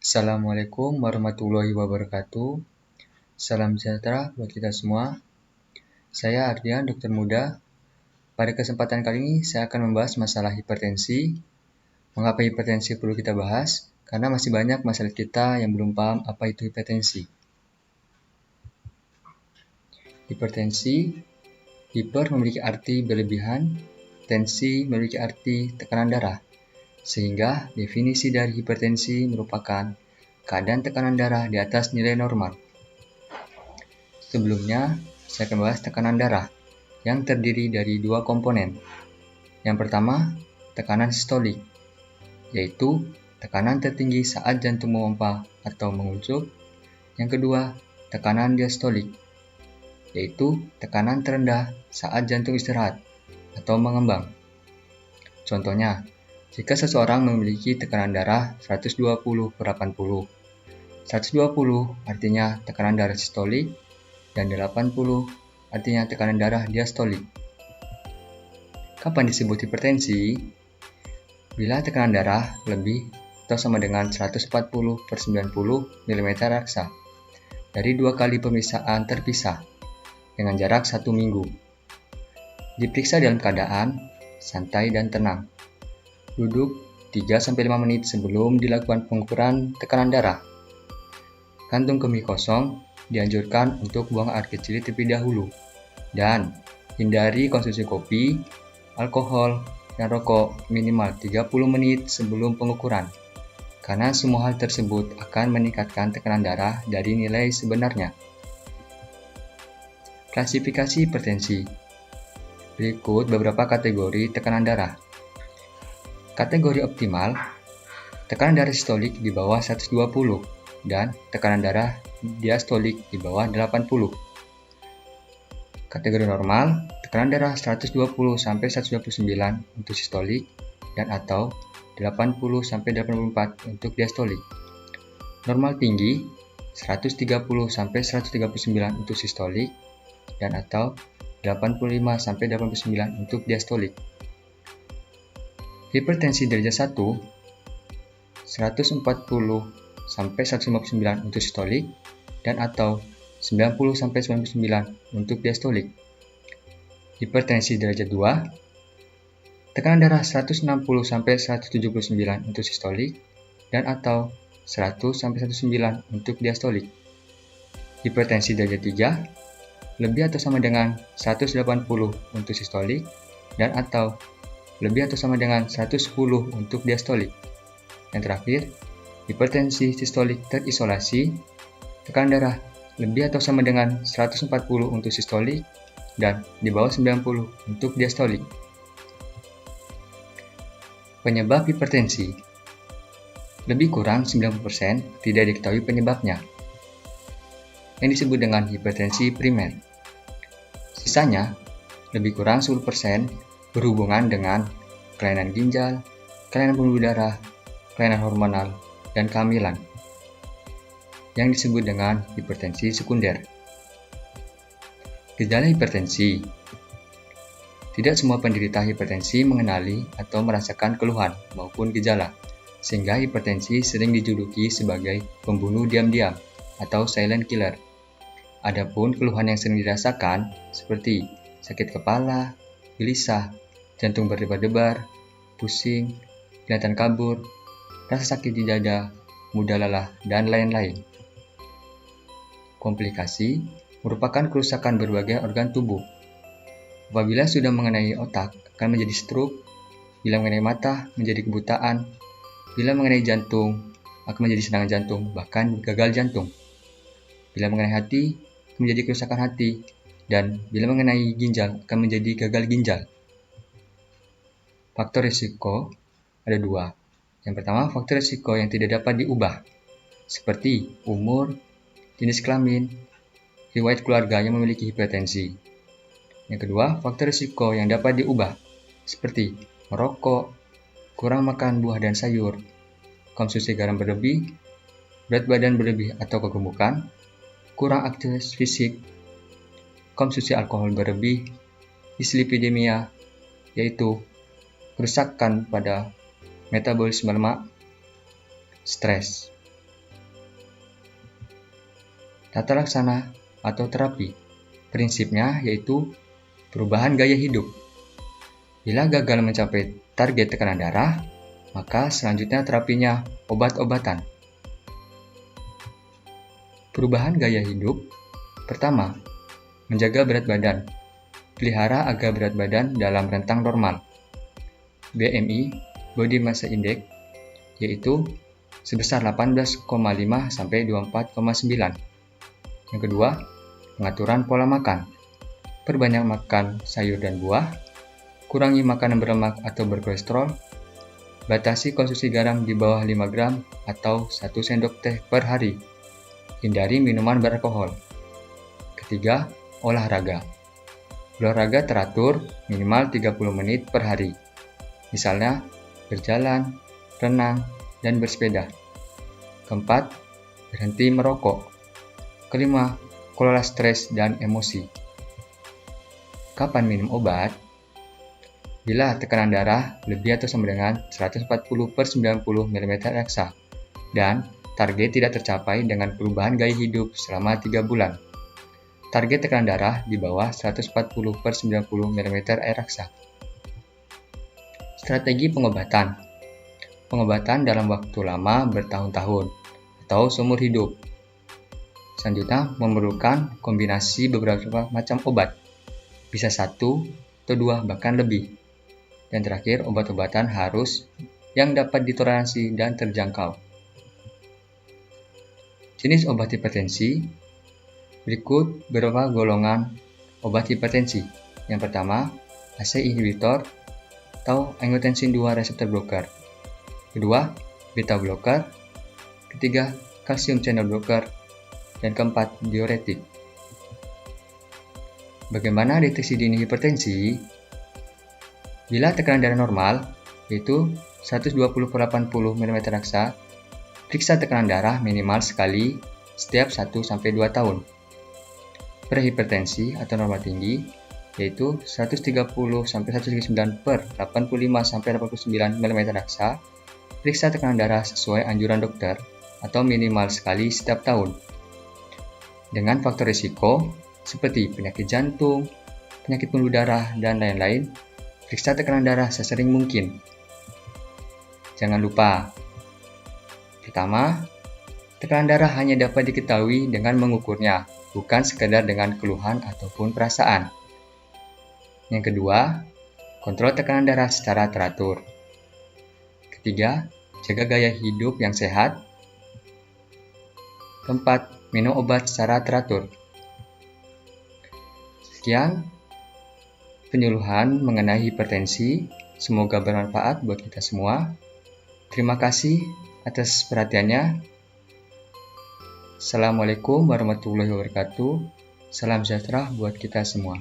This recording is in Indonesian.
Assalamualaikum warahmatullahi wabarakatuh. Salam sejahtera buat kita semua. Saya Ardian, dokter muda. Pada kesempatan kali ini saya akan membahas masalah hipertensi. Mengapa hipertensi perlu kita bahas? Karena masih banyak masyarakat kita yang belum paham apa itu hipertensi. Hipertensi, hiper memiliki arti berlebihan, tensi memiliki arti tekanan darah. Sehingga definisi dari hipertensi merupakan keadaan tekanan darah di atas nilai normal. Sebelumnya, saya akan bahas tekanan darah yang terdiri dari dua komponen. Yang pertama, tekanan sistolik, yaitu tekanan tertinggi saat jantung memompa atau mengucup. Yang kedua, tekanan diastolik, yaitu tekanan terendah saat jantung istirahat atau mengembang. Contohnya, jika seseorang memiliki tekanan darah 120/80, 120 artinya tekanan darah sistolik, dan 80 artinya tekanan darah diastolik. Kapan disebut hipertensi? Bila tekanan darah lebih atau sama dengan 140/90 mm raksa dari 2 kali pemeriksaan terpisah dengan jarak 1 minggu. Diperiksa dalam keadaan santai dan tenang. Duduk 3-5 menit sebelum dilakukan pengukuran tekanan darah. Kantung kemih kosong, dianjurkan untuk buang air kecil terlebih dahulu. Dan hindari konsumsi kopi, alkohol, dan rokok minimal 30 menit sebelum pengukuran. Karena semua hal tersebut akan meningkatkan tekanan darah dari nilai sebenarnya. Klasifikasi hipertensi. Berikut beberapa kategori tekanan darah. Kategori optimal, tekanan darah sistolik di bawah 120 dan tekanan darah diastolik di bawah 80. Kategori normal, tekanan darah 120-129 untuk sistolik dan atau 80-84 untuk diastolik. Normal tinggi, 130-139 untuk sistolik dan atau 85-89 untuk diastolik. Hipertensi derajat 1, 140-159 untuk sistolik dan atau 90-99 untuk diastolik. Hipertensi derajat 2, tekanan darah 160-179 untuk sistolik dan atau 100-109 untuk diastolik. Hipertensi derajat 3, lebih atau sama dengan 180 untuk sistolik dan atau lebih atau sama dengan 110 untuk diastolik. Yang terakhir, hipertensi sistolik terisolasi, tekanan darah lebih atau sama dengan 140 untuk sistolik dan di bawah 90 untuk diastolik. Penyebab hipertensi. Lebih kurang 90% tidak diketahui penyebabnya, yang disebut dengan hipertensi primer. Sisanya, lebih kurang 10% berhubungan dengan kelainan ginjal, kelainan pembuluh darah, kelainan hormonal, dan kehamilan, yang disebut dengan hipertensi sekunder. Gejala hipertensi. Tidak semua penderita hipertensi mengenali atau merasakan keluhan maupun gejala, sehingga hipertensi sering dijuluki sebagai pembunuh diam-diam atau silent killer. Adapun keluhan yang sering dirasakan seperti sakit kepala, gelisah, jantung berdebar-debar, pusing, kelihatan kabur, rasa sakit di dada, mudah lelah, dan lain-lain. Komplikasi merupakan kerusakan berbagai organ tubuh. Apabila sudah mengenai otak, akan menjadi stroke. Bila mengenai mata, menjadi kebutaan. Bila mengenai jantung, akan menjadi serangan jantung, bahkan gagal jantung. Bila mengenai hati, akan menjadi kerusakan hati. Dan bila mengenai ginjal, akan menjadi gagal ginjal. Faktor risiko ada 2. Yang pertama, faktor risiko yang tidak dapat diubah, seperti umur, jenis kelamin, riwayat keluarga yang memiliki hipertensi. Yang kedua, faktor risiko yang dapat diubah, seperti merokok, kurang makan buah dan sayur, konsumsi garam berlebih, berat badan berlebih atau kegemukan, kurang aktivitas fisik, konsumsi alkohol berlebih, dislipidemia, yaitu kerusakan pada metabolisme lemak, stres. Tata laksana atau terapi. Prinsipnya yaitu perubahan gaya hidup. Bila gagal mencapai target tekanan darah, maka selanjutnya terapinya obat-obatan. Perubahan gaya hidup. Pertama, menjaga berat badan. Pelihara agar berat badan dalam rentang normal. BMI, Body Mass Index, yaitu sebesar 18,5 sampai 24,9. Yang kedua, pengaturan pola makan. Perbanyak makan sayur dan buah, kurangi makanan berlemak atau berkolesterol, batasi konsumsi garam di bawah 5 gram atau 1 sendok teh per hari. Hindari minuman beralkohol. Ketiga, olahraga. Olahraga teratur minimal 30 menit per hari. Misalnya, berjalan, renang, dan bersepeda. Keempat, berhenti merokok. Kelima, kelola stres dan emosi. Kapan minum obat? Bila tekanan darah lebih atau sama dengan 140/90 mm reksa dan target tidak tercapai dengan perubahan gaya hidup selama 3 bulan. Target tekanan darah di bawah 140/90 mm reksa. Strategi pengobatan. Pengobatan dalam waktu lama bertahun-tahun atau seumur hidup. Selanjutnya memerlukan kombinasi beberapa macam obat. Bisa 1 atau 2 bahkan lebih. Dan terakhir, obat-obatan harus yang dapat ditoleransi dan terjangkau. Jenis obat hipertensi. Berikut beberapa golongan obat hipertensi. Yang pertama, ACE inhibitor atau angiotensin II receptor blocker. Kedua, beta blocker. Ketiga, calcium channel blocker. Dan keempat, diuretik. Bagaimana deteksi dini hipertensi? Bila tekanan darah normal, yaitu 120/80 mm reksa, periksa tekanan darah minimal sekali setiap 1-2 tahun. Prehipertensi atau norma tinggi, yaitu 130/139/85-89 mm reksa, periksa tekanan darah sesuai anjuran dokter atau minimal sekali setiap tahun. Dengan faktor risiko seperti penyakit jantung, penyakit pembuluh darah, dan lain-lain, periksa tekanan darah sesering mungkin. Jangan lupa, pertama, tekanan darah hanya dapat diketahui dengan mengukurnya, bukan sekedar dengan keluhan ataupun perasaan. Yang kedua, kontrol tekanan darah secara teratur. Ketiga, jaga gaya hidup yang sehat. Keempat, minum obat secara teratur. Sekian penyuluhan mengenai hipertensi. Semoga bermanfaat buat kita semua. Terima kasih atas perhatiannya. Assalamualaikum warahmatullahi wabarakatuh. Salam sejahtera buat kita semua.